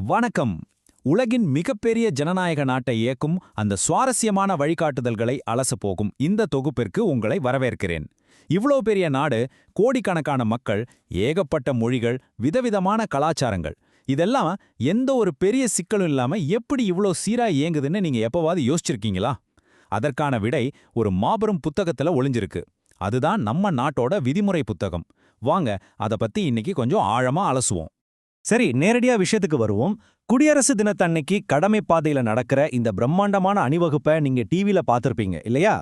வணக்கம். உலகின் மிகப்பெரிய ஜனநாயக நாட்டை இயக்கும் அந்த சுவாரஸ்யமான வழிகாட்டுதல்களை அலச போகும் இந்த தொகுப்பிற்கு உங்களை வரவேற்கிறேன். இவ்வளோ பெரிய நாடு, கோடிக்கணக்கான மக்கள், ஏகப்பட்ட மொழிகள், விதவிதமான கலாச்சாரங்கள், இதெல்லாம் எந்த ஒரு பெரிய சிக்கலும் இல்லாம எப்படி இவ்வளோ சீரா இயங்குதுன்னு நீங்க எப்பவாவது யோசிச்சிருக்கீங்களா? அதற்கான விடை ஒரு மாபெரும் புத்தகத்துல ஒளிஞ்சிருக்கு. அதுதான் நம்ம நாட்டோட விதிமுறை புத்தகம். வாங்க அத பத்தி இன்னைக்கு கொஞ்சம் ஆழமா அலசுவோம். சரி, நேரடியா விஷயத்துக்கு வருவோம். குடியரசு தினத்தன்னைக்கு கடமை பாதையில நடக்கிற இந்த பிரம்மாண்டமான அணிவகுப்பை நீங்க டிவில பார்த்திருப்பீங்க இல்லையா?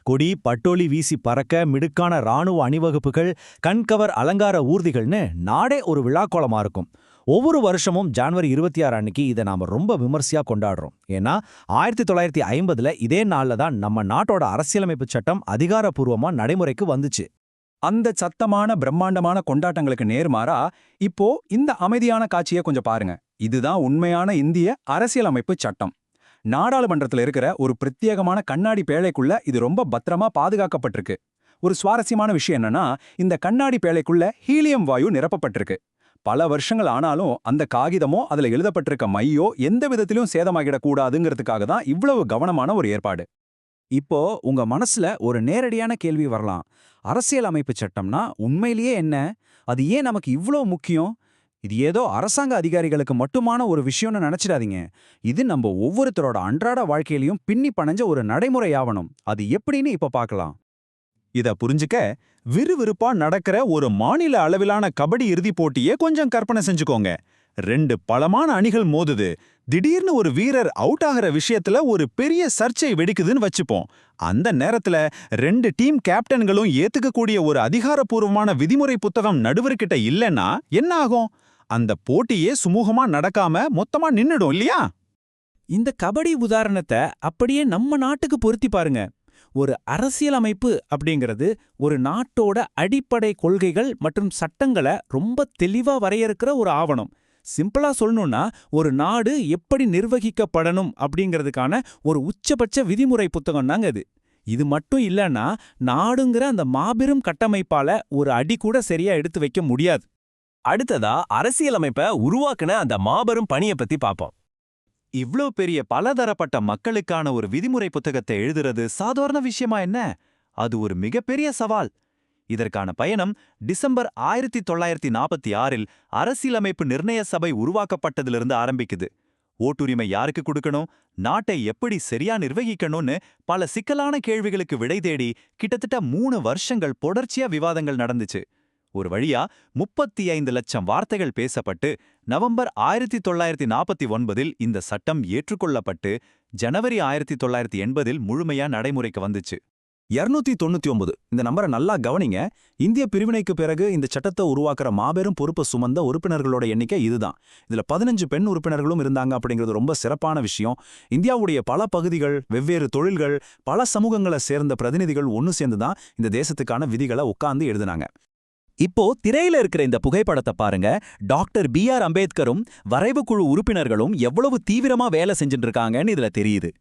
கொடி பட்டோலி வீசி பறக்க, மிடுக்கான ராணுவ அணிவகுப்புகள், கண்கவர் அலங்கார ஊர்திகள்னு நாடே ஒரு விழாக்கோலமா இருக்கும். ஒவ்வொரு வருஷமும் ஜனவரி 26 அன்னைக்கு இதை நாம ரொம்ப விமர்சையா கொண்டாடுறோம். ஏன்னா 1950 இதே நாள்ல தான் நம்ம நாட்டோட அரசியலமைப்பு சட்டம் அதிகாரப்பூர்வமா நடைமுறைக்கு வந்துச்சு. அந்த சத்தமான பிரம்மாண்டமான கொண்டாட்டங்களுக்கு நேர்மாறா இப்போ இந்த அமைதியான காட்சியை கொஞ்சம் பாருங்க. இதுதான் உண்மையான இந்திய அரசியலமைப்பு சட்டம். நாடாளுமன்றத்தில் இருக்கிற ஒரு பிரத்யேகமான கண்ணாடி பேழைக்குள்ள இது ரொம்ப பத்திரமா பாதுகாக்கப்பட்டிருக்கு. ஒரு சுவாரஸ்யமான விஷயம் என்னன்னா, இந்த கண்ணாடி பேழைக்குள்ள ஹீலியம் வாயு நிரப்பப்பட்டிருக்கு. பல வருஷங்கள் ஆனாலும் அந்த காகிதமோ அதுல எழுதப்பட்டிருக்க மையோ எந்த விதத்திலும் சேதமாகிடக்கூடாதுங்கிறதுக்காக தான் இவ்வளவு கவனமான ஒரு ஏற்பாடு. இப்போ உங்க மனசுல ஒரு நேரடியான கேள்வி வரலாம். அரசியல் அமைப்பு சட்டம்னா உண்மையிலேயே என்ன? அது ஏன் நமக்கு இவ்ளோ முக்கியம்? இது ஏதோ அரசாங்க அதிகாரிகளுக்கு மட்டுமான ஒரு விஷயம்னு நினைச்சிடாதீங்க. இது நம்ம ஒவ்வொருத்தரோட அன்றாட வாழ்க்கையிலையும் பின்னி பணஞ்ச ஒரு நடைமுறை ஆவணம். அது எப்படின்னு இப்ப பார்க்கலாம். இத புரிஞ்சுக்க விறுவிறுப்பா நடக்கிற ஒரு மாநில அளவிலான கபடி இறுதிப் போட்டியே கொஞ்சம் கற்பனை செஞ்சுக்கோங்க. 2 பலமான அணிகள் மோதுது. திடீர்னு ஒரு வீரர் அவுட் ஆகிற விஷயத்துல ஒரு பெரிய சர்ச்சை வெடிக்குதுன்னு வச்சுப்போம். அந்த நேரத்துல 2 டீம் கேப்டன்களும் ஏத்துக்கக்கூடிய ஒரு அதிகாரப்பூர்வமான விதிமுறை புத்தகம் நடுவர்கிட்ட இல்லைன்னா என்ன ஆகும்? அந்த போட்டியே சுமூகமா நடக்காம மொத்தமா நின்னுடும் இல்லையா? இந்த கபடி உதாரணத்தை அப்படியே நம்ம நாட்டுக்கு பொருத்தி பாருங்க. ஒரு அரசியலமைப்பு அப்படிங்கிறது ஒரு நாட்டோட அடிப்படை கொள்கைகள் மற்றும் சட்டங்களை ரொம்ப தெளிவா வரையறுக்கிற ஒரு ஆவணம். சிம்பிளா சொல்லணும்னா, ஒரு நாடு எப்படி நிர்வகிக்கப்படணும் அப்படிங்கிறதுக்கான ஒரு உச்சபட்ச விதிமுறை புத்தகம் தாங்க இது. இது மட்டும் இல்லைன்னா நாடுங்கிற அந்த மாபெரும் கட்டமைப்பால ஒரு அடி கூட சரியா எடுத்து வைக்க முடியாது. அடுத்ததா அரசியலமைப்பை உருவாக்குன அந்த மாபெரும் பணியை பத்தி பார்ப்போம். இவ்ளோ பெரிய பலதரப்பட்ட மக்களுக்கான ஒரு விதிமுறை புத்தகத்தை எழுதுறது சாதாரண விஷயமா என்ன? அது ஒரு மிகப்பெரிய சவால். இதற்கான பயணம் டிசம்பர் 1946 அரசியலமைப்பு நிர்ணய சபை உருவாக்கப்பட்டதிலிருந்து ஆரம்பிக்குது. ஓட்டுரிமை யாருக்கு கொடுக்கணும், நாட்டை எப்படி சரியா நிர்வகிக்கணும்னு பல சிக்கலான கேள்விகளுக்கு விடை தேடி கிட்டத்தட்ட 3 வருஷங்கள் தொடர்ச்சியா விவாதங்கள் நடந்துச்சு. ஒரு வழியா 35 லட்சம் வார்த்தைகள் பேசப்பட்டு நவம்பர் 1949 இந்த சட்டம் ஏற்றுக்கொள்ளப்பட்டு ஜனவரி 1980 முழுமையா நடைமுறைக்கு வந்துச்சு. 299 இந்த நம்பரை நல்லா கவனிங்க. இந்திய பிரிவினைக்கு பிறகு இந்த சட்டத்தை உருவாக்குற மாபெரும் பொறுப்பை சுமந்த உறுப்பினர்களோட எண்ணிக்கை இதுதான். இதுல 15 பெண் உறுப்பினர்களும் இருந்தாங்க அப்படிங்கிறது ரொம்ப சிறப்பான விஷயம். இந்தியாவுடைய பல பகுதிகள், வெவ்வேறு தொழில்கள், பல சமூகங்களை சேர்ந்த பிரதிநிதிகள் ஒன்னு சேர்ந்துதான் இந்த தேசத்துக்கான விதிகளை உட்கார்ந்து எழுதினாங்க. இப்போ திரையில இருக்கிற இந்த புகைப்படத்தை பாருங்க. Doctor B.R. அம்பேத்கரும் வரைவுக்குழு உறுப்பினர்களும் எவ்வளவு தீவிரமா வேலை செஞ்சுட்டு இருக்காங்கன்னு இதுல தெரியுது.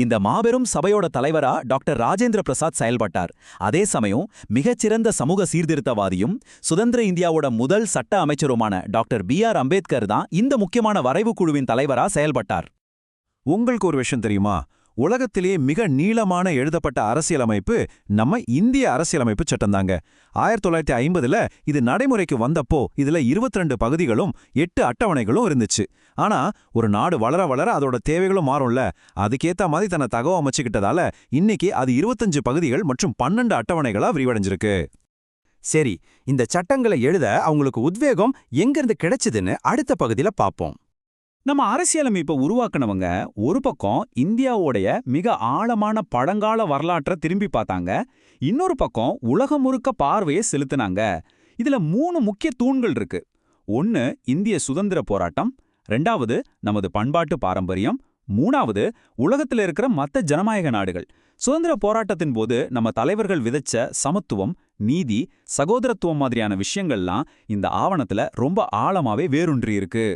இந்த மாபெரும் சபையோட தலைவரா டாக்டர் ராஜேந்திர பிரசாத் செயல்பட்டார். அதே சமயம் மிகச்சிறந்த சமூக சீர்திருத்தவாதியும் சுதந்திர இந்தியாவோட முதல் சட்ட அமைச்சருமான டாக்டர் B.R. அம்பேத்கர் தான் இந்த முக்கியமான வரைவுக்குழுவின் தலைவரா செயல்பட்டார். உங்களுக்கு ஒரு விஷயம் தெரியுமா? உலகத்திலேயே மிக நீளமான எழுதப்பட்ட அரசியலமைப்பு நம்ம இந்திய அரசியலமைப்பு சட்டம் தாங்க. 1950 இது நடைமுறைக்கு வந்தப்போ இதுல 22 பகுதிகளும் 8 அட்டவணைகளும் இருந்துச்சு. ஆனா ஒரு நாடு வளர வளர அதோட தேவைகளும் மாறும்ல, அதுக்கேத்த மாதிரி தன்னை அமைச்சுக்கிட்டதால இன்னைக்கு அது 25 பகுதிகள் மற்றும் 12 அட்டவணைகளா விரிவடைஞ்சிருக்கு. சரி, இந்த சட்டங்களை எழுத அவங்களுக்கு உத்வேகம் எங்கிருந்து கிடைச்சதுன்னு அடுத்த பகுதியில பார்ப்போம். நம்ம அரசியலமைப்பை உருவாக்குனவங்க ஒரு பக்கம் இந்தியாவோடைய மிக ஆழமான பழங்கால வரலாற்றை திரும்பி பார்த்தாங்க, இன்னொரு பக்கம் உலகம் முழுக்க பார்வையை செலுத்தினாங்க. இதுல 3 முக்கிய தூண்கள் இருக்கு. 1 இந்திய சுதந்திர போராட்டம், 2வது நமது பண்பாட்டு பாரம்பரியம், 3வது உலகத்துல இருக்கிற மற்ற ஜனநாயக நாடுகள். சுதந்திர போராட்டத்தின் போது நம்ம தலைவர்கள் விதைச்ச சமத்துவம், நீதி, சகோதரத்துவம் மாதிரியான விஷயங்கள்லாம் இந்த ஆவணத்துல ரொம்ப ஆழமாவே வேரூன்றி இருக்கு.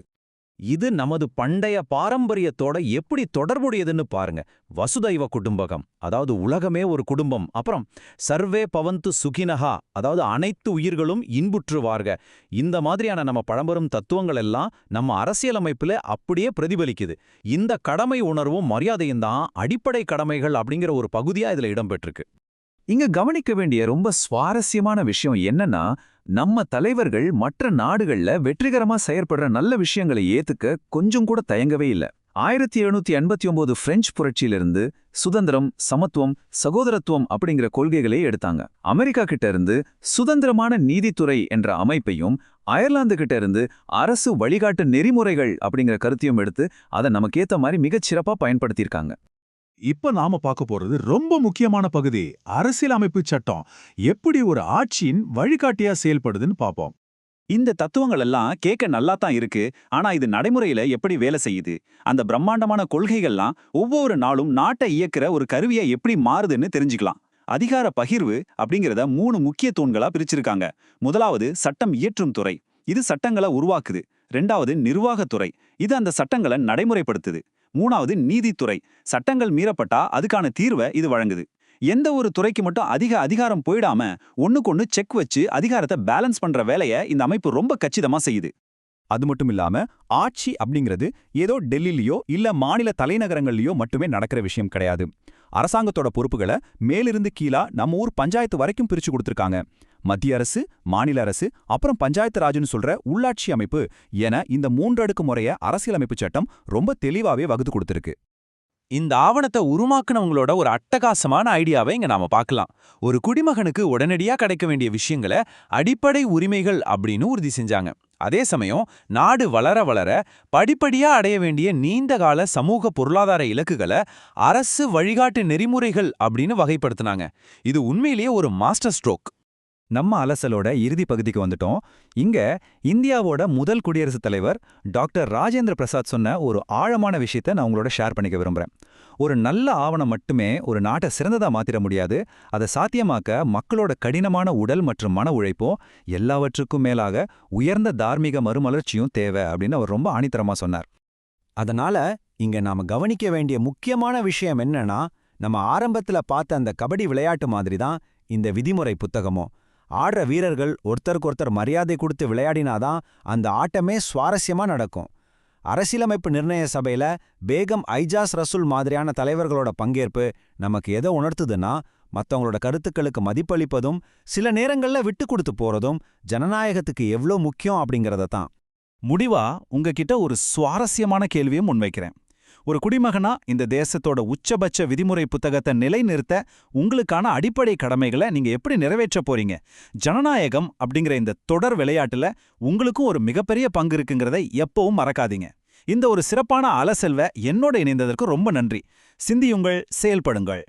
இது நமது பண்டைய பாரம்பரியத்தோட எப்படி தொடர்புடையதுன்னு பாருங்க. வசுதைவ குடும்பகம், அதாவது உலகமே ஒரு குடும்பம். அப்புறம் சர்வே பவந்து சுகினஹா, அதாவது அனைத்து உயிர்களும் இன்புற்று வாழ்க. இந்த மாதிரியான நம்ம பழம்பெரும் தத்துவங்கள் எல்லாம் நம்ம அரசியலமைப்புல அப்படியே பிரதிபலிக்குது. இந்த கடமை உணர்வும் மரியாதையும் தான் அடிப்படை கடமைகள் அப்படிங்கிற ஒரு பகுதியா இதுல இடம்பெற்றிருக்கு. இங்க கவனிக்க வேண்டிய ரொம்ப சுவாரஸ்யமான விஷயம் என்னன்னா, நம்ம தலைவர்கள் மற்ற நாடுகள்ல வெற்றிகரமா செயற்படுற நல்ல விஷயங்களை ஏத்துக்க கொஞ்சம் கூட தயங்கவே இல்ல. 1789 பிரெஞ்சு புரட்சியிலிருந்து சுதந்திரம், சமத்துவம், சகோதரத்துவம் அப்படிங்கிற கொள்கைகளை எடுத்தாங்க. அமெரிக்கா கிட்ட இருந்து சுதந்திரமான நீதித்துறை என்ற அமைப்பையும், அயர்லாந்து கிட்ட இருந்து அரசு வழிகாட்டு நெறிமுறைகள் அப்படிங்கிற கருத்தையும் எடுத்து அதை நமக்கேத்த மாதிரி மிகச்சிறப்பா பயன்படுத்தியிருக்காங்க. இப்ப நாம பார்க்க போறது ரொம்ப முக்கியமான பகுதி, அரசியலமைப்பு சட்டம் எப்படி ஒரு ஆட்சியின் வழிகாட்டியா செயல்படுதுன்னு பாப்போம். இந்த தத்துவங்கள் எல்லாம் கேட்க நல்லா தான் இருக்கு, ஆனா இது நடைமுறையில எப்படி வேலை செய்யுது? அந்த பிரம்மாண்டமான கொள்கைகள்லாம் ஒவ்வொரு நாளும் நாட்டை இயக்குற ஒரு கருவியா எப்படி மாறுதுன்னு தெரிஞ்சுக்கலாம். அதிகார பகிர்வு அப்படிங்கிறத 3 முக்கிய தூண்களா பிரிச்சிருக்காங்க. முதலாவது சட்டம் இயற்றும் துறை, இது சட்டங்களை உருவாக்குது. 2வது நிர்வாகத்துறை, இது அந்த சட்டங்களை நடைமுறைப்படுத்துது. 3வது நீதித்துறை, சட்டங்கள் மீறப்பட்டா அதுக்கான தீர்வை இது வழங்குது. எந்த ஒரு துறைக்கு மட்டும் அதிக அதிகாரம் போயிடாம ஒண்ணுக்கொன்னு செக் வச்சு அதிகாரத்தை பேலன்ஸ் பண்ற வேலையை இந்த அமைப்பு ரொம்ப கச்சிதமா செய்யுது. அது மட்டும் இல்லாம ஆட்சி அப்படிங்கிறது ஏதோ டெல்லியிலயோ இல்ல மாநில தலைநகரங்கள்லயோ மட்டுமே நடக்கிற விஷயம் கிடையாது. அரசாங்கத்தோட பொறுப்புகளை மேலிருந்து கீழா நம்ம ஊர் பஞ்சாயத்து வரைக்கும் பிரிச்சு கொடுத்திருக்காங்க. மத்திய அரசு, மாநில அரசு, அப்புறம் பஞ்சாயத்து ராஜ்னு சொல்ற உள்ளாட்சி அமைப்பு என இந்த 3 அடுக்கு முறைய அரசியலமைப்பு சட்டம் ரொம்ப தெளிவாவே வகுத்து கொடுத்திருக்கு. இந்த ஆவணத்தை உருவாக்குனவங்களோட ஒரு அட்டகாசமான ஐடியாவை இங்க நாம பார்க்கலாம். ஒரு குடிமகனுக்கு உடனடியா கிடைக்க வேண்டிய விஷயங்களை அடிப்படை உரிமைகள் அப்படின்னு உறுதி செஞ்சாங்க. அதே சமயம் நாடு வளர வளர படிப்படியா அடைய வேண்டிய நீண்டகால சமூக பொருளாதார இலக்குகளை அரசு வழிகாட்டு நெறிமுறைகள் அப்படின்னு வகைப்படுத்தினாங்க. இது உண்மையிலேயே ஒரு மாஸ்டர் ஸ்ட்ரோக். நம்ம அலசலோட இறுதி பகுதிக்கு வந்துட்டோம். இங்க இந்தியாவோட முதல் குடியரசுத் தலைவர் டாக்டர் ராஜேந்திர பிரசாத் சொன்ன ஒரு ஆழமான விஷயத்தை நான் உங்களோட ஷேர் பண்ணிக்க விரும்புறேன். ஒரு நல்ல ஆவணம் மட்டுமே ஒரு நாட்டை சிறந்ததா மாத்திர முடியாது. அதை சாத்தியமாக்க மக்களோட கடினமான உடல் மற்றும் மன உழைப்போ, எல்லாவற்றுக்கும் மேலாக உயர்ந்த தார்மீக மறுமலர்ச்சியும் தேவை அப்படின்னு அவர் ரொம்ப ஆணித்தரமா சொன்னார். அதனால இங்க நாம கவனிக்க வேண்டிய முக்கியமான விஷயம் என்னன்னா, நம்ம ஆரம்பத்துல பார்த்த அந்த கபடி விளையாட்டு மாதிரி தான் இந்த விதிமுறை புத்தகமும். ஆடுற வீரர்கள் ஒருத்தருக்கொருத்தர் மரியாதை கொடுத்து விளையாடினாதான் அந்த ஆட்டமே சுவாரஸ்யமா நடக்கும். அரசியலமைப்பு நிர்ணய சபையில பேகம் ஐஜாஸ் ரசூல் மாதிரியான தலைவர்களோட பங்கேற்பு நமக்கு எதை உணர்த்துதுன்னா, மத்தவங்களோட கருத்துக்களுக்கு மதிப்பளிப்பதும் சில நேரங்கள்ல விட்டு கொடுத்து போறதும் ஜனநாயகத்துக்கு எவ்வளோ முக்கியம் அப்படிங்கறத தான். முடிவா உங்ககிட்ட ஒரு சுவாரஸ்யமான கேள்வியும் முன்வைக்கிறேன். ஒரு குடிமகனா இந்த தேசத்தோட உச்சபட்ச விதிமுறை புத்தகத்தை நிலைநிறுத்த உங்களுக்கான அடிப்படை கடமைகளை நீங்க எப்படி நிறைவேற்ற போறீங்க? ஜனநாயகம் அப்படிங்கிற இந்த தொடர் விளையாட்டுல உங்களுக்கும் ஒரு மிகப்பெரிய பங்கு இருக்குங்கிறதை எப்பவும் மறக்காதீங்க. இந்த ஒரு சிறப்பான அலசல்வை என்னோட இணைந்ததற்கு ரொம்ப நன்றி. சிந்தியுங்கள், செயல்படுங்கள்.